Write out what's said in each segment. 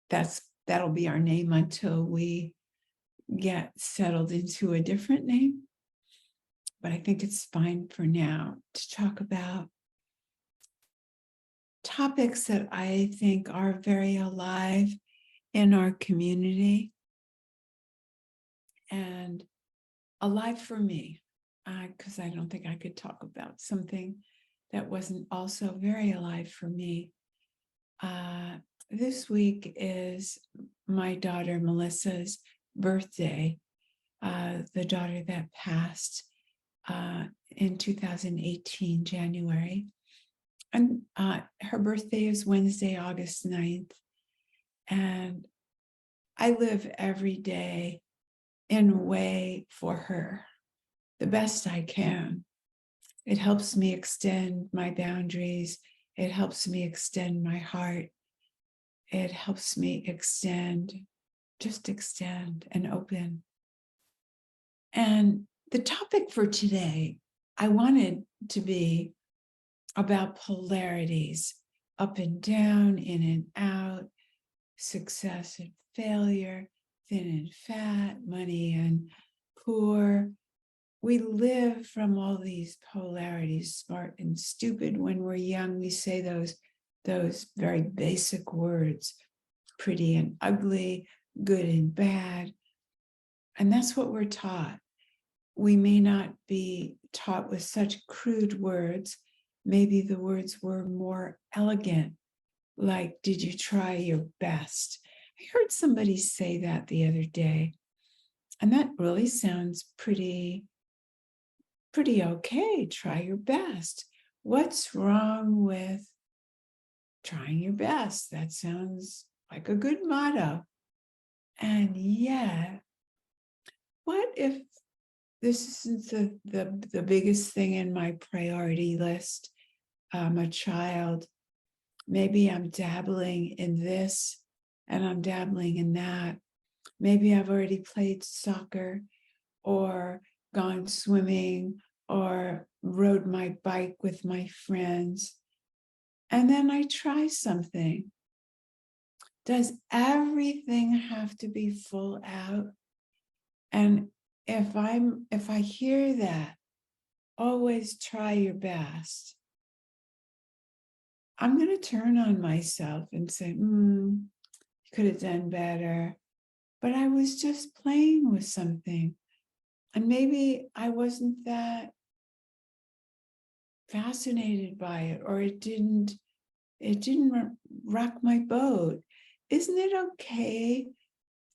that'll be our name until we get settled into a different name. But I think it's fine for now to talk about topics that I think are very alive in our community and alive for me, because I don't think I could talk about something that wasn't also very alive for me. This week is my daughter Melissa's birthday, the daughter that passed in 2018, January. And her birthday is Wednesday, August 9th. And I live every day in a way for her, the best I can. It helps me extend my boundaries. It helps me extend my heart. It helps me just extend and open. And the topic for today, I wanted to be about polarities, up and down, in and out, success and failure, thin and fat, money and poor. We live from all these polarities, smart and stupid. When we're young, we say those very basic words, pretty and ugly, good and bad. And that's what we're taught. We may not be taught with such crude words. Maybe the words were more elegant, like, did you try your best? I heard somebody say that the other day, and that really sounds pretty okay. Try your best. What's wrong with trying your best? That sounds like a good motto. And yet, what if this isn't the biggest thing in my priority list? I'm a child. Maybe I'm dabbling in this and I'm dabbling in that. Maybe I've already played soccer or gone swimming or rode my bike with my friends. And then I try something. Does everything have to be full out? And if I hear that, always try your best, I'm going to turn on myself and say, you could have done better. But I was just playing with something. And maybe I wasn't that fascinated by it, or it didn't rock my boat. Isn't it okay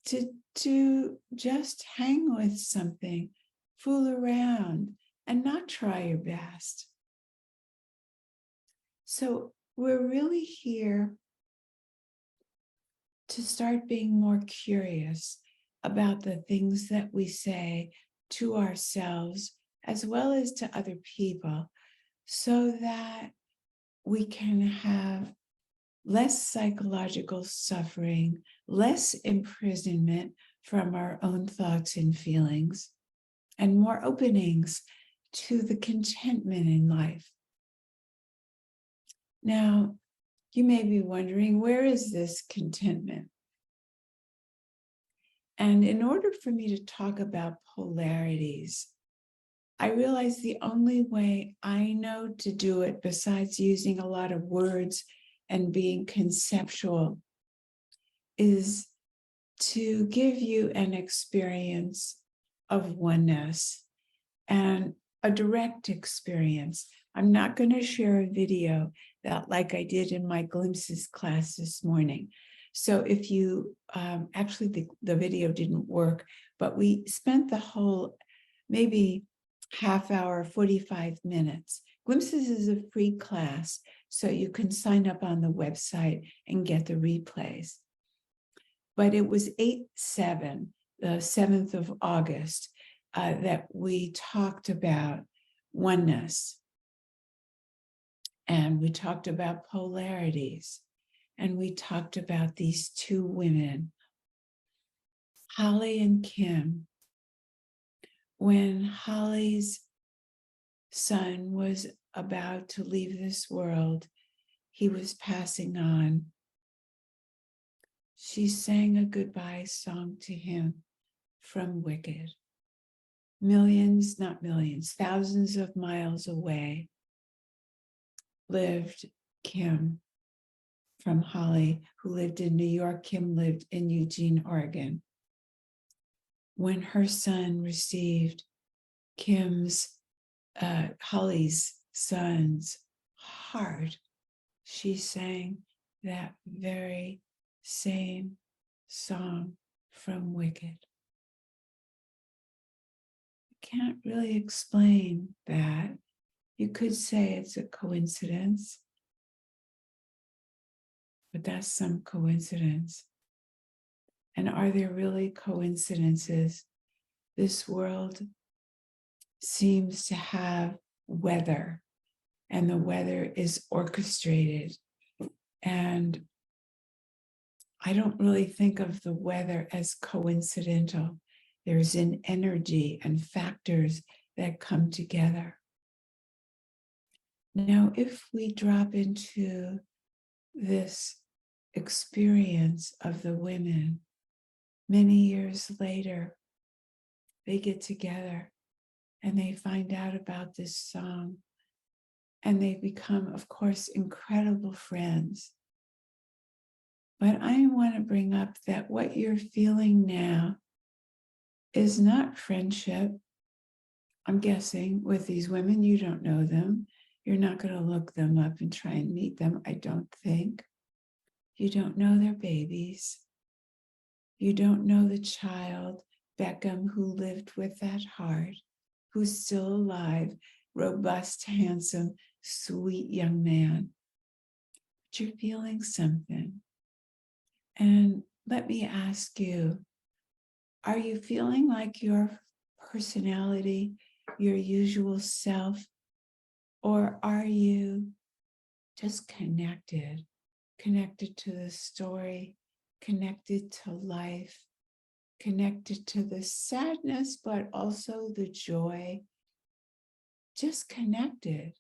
to just hang with something, fool around, and not try your best? So we're really here to start being more curious about the things that we say to ourselves as well as to other people, so that we can have less psychological suffering, less imprisonment from our own thoughts and feelings, and more openings to the contentment in life. Now, you may be wondering, where is this contentment? And in order for me to talk about polarities, I realized the only way I know to do it, besides using a lot of words and being conceptual, is to give you an experience of oneness and a direct experience. I'm not going to share a video that, like I did in my glimpses class this morning. So if you, actually the video didn't work, but we spent the whole maybe half hour, 45 minutes. Glimpses is a free class, so you can sign up on the website and get the replays. But it was 8/7, the 7th of August, that we talked about oneness. And we talked about polarities. And we talked about these two women, Holly and Kim. When Holly's son was about to leave this world, he was passing on. she sang a goodbye song to him from Wicked. Millions, not millions, thousands of miles away lived Kim from Holly, who lived in New York. Kim lived in Eugene, Oregon. When her son received Holly's son's heart, she sang that very same song from Wicked. Can't really explain that. You could say it's a coincidence, but that's some coincidence. And are there really coincidences? This world seems to have weather, and the weather is orchestrated. And I don't really think of the weather as coincidental. There's an energy and factors that come together. Now, if we drop into this experience of the women, many years later, they get together and they find out about this song, and they become, of course, incredible friends. But I want to bring up that what you're feeling now is not friendship. I'm guessing with these women, you don't know them. You're not going to look them up and try and meet them, I don't think. You don't know their babies. You don't know the child, Beckham, who lived with that heart, who's still alive, robust, handsome, sweet young man. But you're feeling something. And let me ask you, are you feeling like your personality, your usual self, or are you just connected to the story, connected to life, connected to the sadness, but also the joy, just connected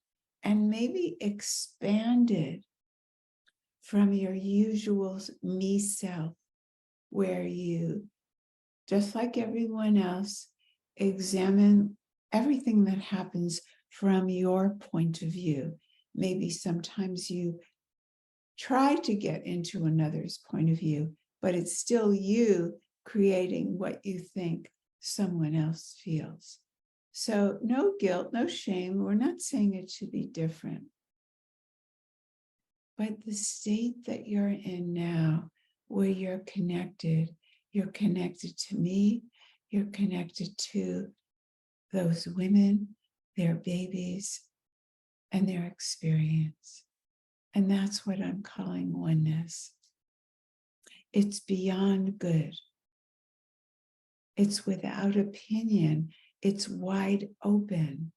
and maybe expanded from your usual me self, where you, just like everyone else, examine everything that happens from your point of view. Maybe sometimes you try to get into another's point of view, but it's still you creating what you think someone else feels. So no guilt, no shame. We're not saying it should be different. But the state that you're in now, where you're connected to me, you're connected to those women, their babies, and their experience. And that's what I'm calling oneness. It's beyond good. It's without opinion. It's wide open.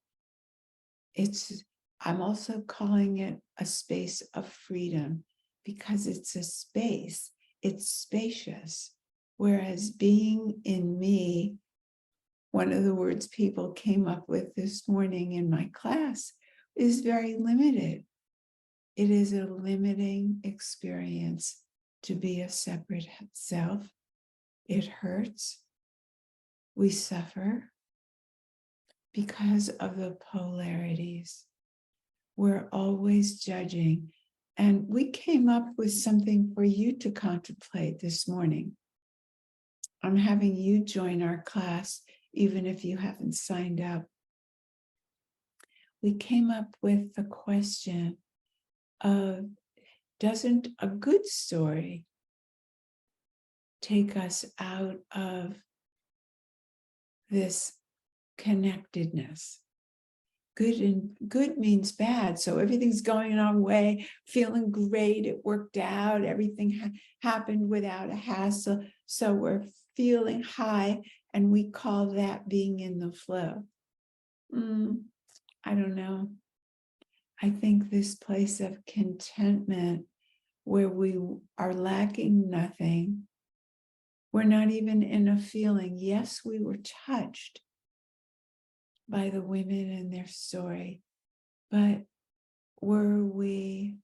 I'm also calling it a space of freedom, because it's a space. It's spacious. Whereas being in me, one of the words people came up with this morning in my class, is very limited. It is a limiting experience to be a separate self. It hurts. We suffer because of the polarities. We're always judging. And we came up with something for you to contemplate this morning. I'm having you join our class, even if you haven't signed up. We came up with the question of, doesn't a good story take us out of this connectedness? Good means bad. So everything's going our way, feeling great. It worked out. Everything happened without a hassle. So we're feeling high, and we call that being in the flow. I don't know. I think this place of contentment, where we are lacking nothing, we're not even in a feeling. Yes, we were touched by the women and their story, but were we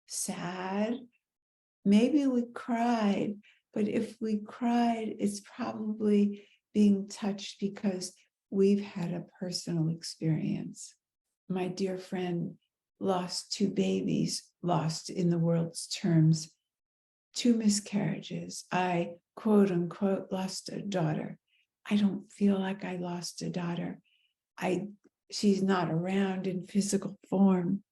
sad? Maybe we cried, But if we cried, it's probably being touched because we've had a personal experience. My dear friend lost 2 babies, lost in the world's terms, 2 miscarriages. I, quote unquote, lost a daughter. I don't feel like I lost a daughter. She's not around in physical form,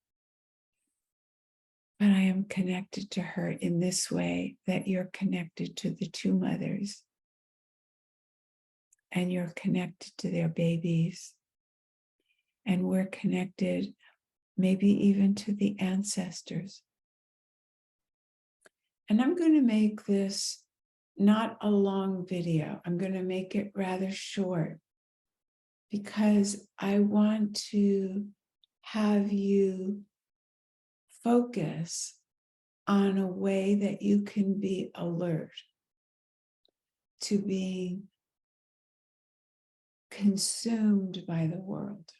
but I am connected to her in this way that you're connected to the 2 mothers, and you're connected to their babies, and we're connected maybe even to the ancestors. And I'm going to make this not a long video. I'm going to make it rather short because I want to have you focus on a way that you can be alert to being consumed by the world.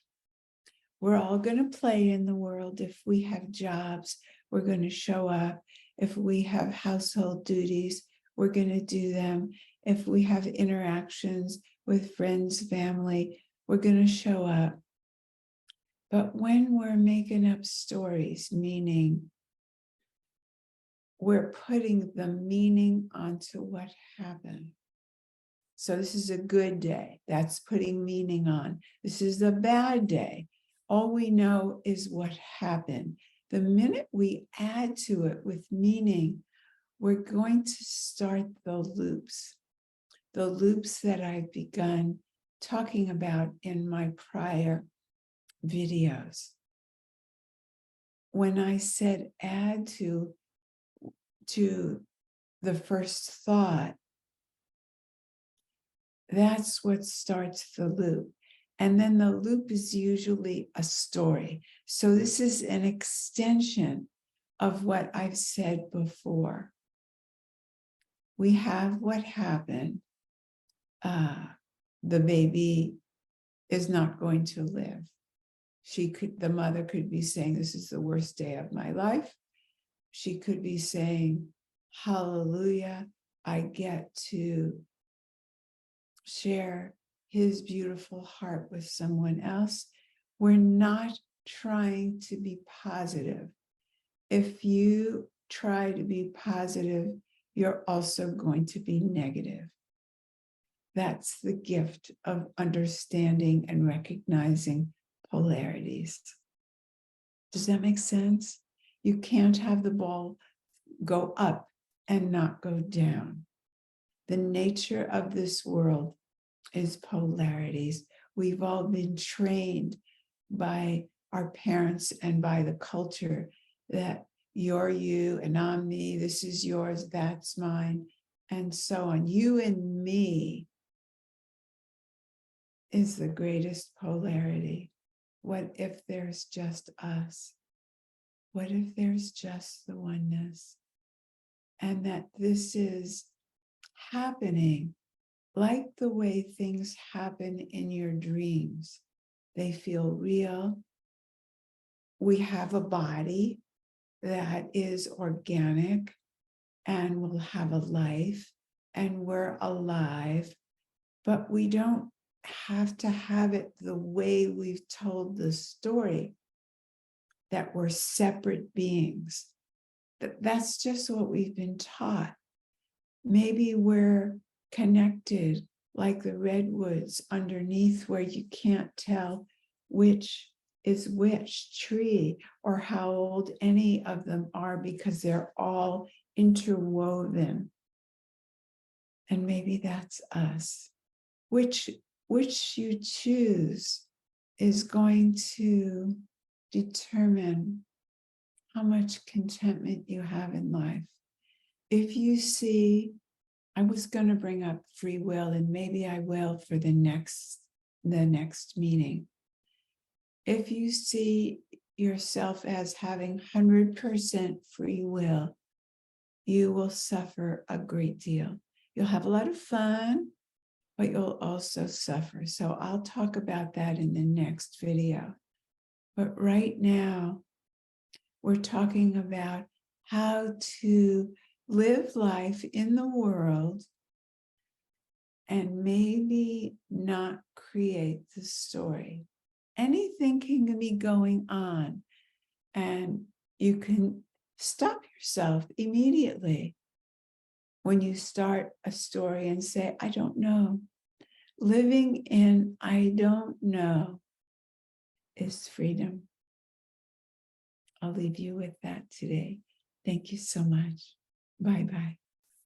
We're all going to play in the world. If we have jobs, we're going to show up. If we have household duties, we're going to do them. If we have interactions with friends, family, we're going to show up. But when we're making up stories, meaning we're putting the meaning onto what happened. So this is a good day. That's putting meaning on. This is a bad day. All we know is what happened. The minute we add to it with meaning, we're going to start the loops that I've begun talking about in my prior videos. When I said add to the first thought, that's what starts the loop. And then the loop is usually a story. So this is an extension of what I've said before. We have what happened. The baby is not going to live. The mother could be saying, this is the worst day of my life. She could be saying, hallelujah, I get to share his beautiful heart with someone else. We're not trying to be positive. If you try to be positive, you're also going to be negative. That's the gift of understanding and recognizing polarities. Does that make sense? You can't have the ball go up and not go down. The nature of this world is polarities. We've all been trained by our parents and by the culture that you're you and I'm me, this is yours, that's mine, and so on. You and me is the greatest polarity. What if there's just us? What if there's just the oneness? And that this is happening like the way things happen in your dreams. They feel real. We have a body that is organic and will have a life, and we're alive, but we don't have to have it the way we've told the story, that we're separate beings. That's just what we've been taught. Maybe we're connected like the redwoods underneath, where you can't tell which is which tree or how old any of them are because they're all interwoven. And maybe that's us. Which you choose is going to determine how much contentment you have in life. If you see, I was going to bring up free will, and maybe I will for the next meeting. If you see yourself as having 100% free will, you will suffer a great deal. You'll have a lot of fun, but you'll also suffer. So I'll talk about that in the next video. But right now, we're talking about how to live life in the world and maybe not create the story. Anything can be going on, and you can stop yourself immediately when you start a story and say, I don't know. Living in I don't know is freedom. I'll leave you with that today. Thank you so much. Bye-bye.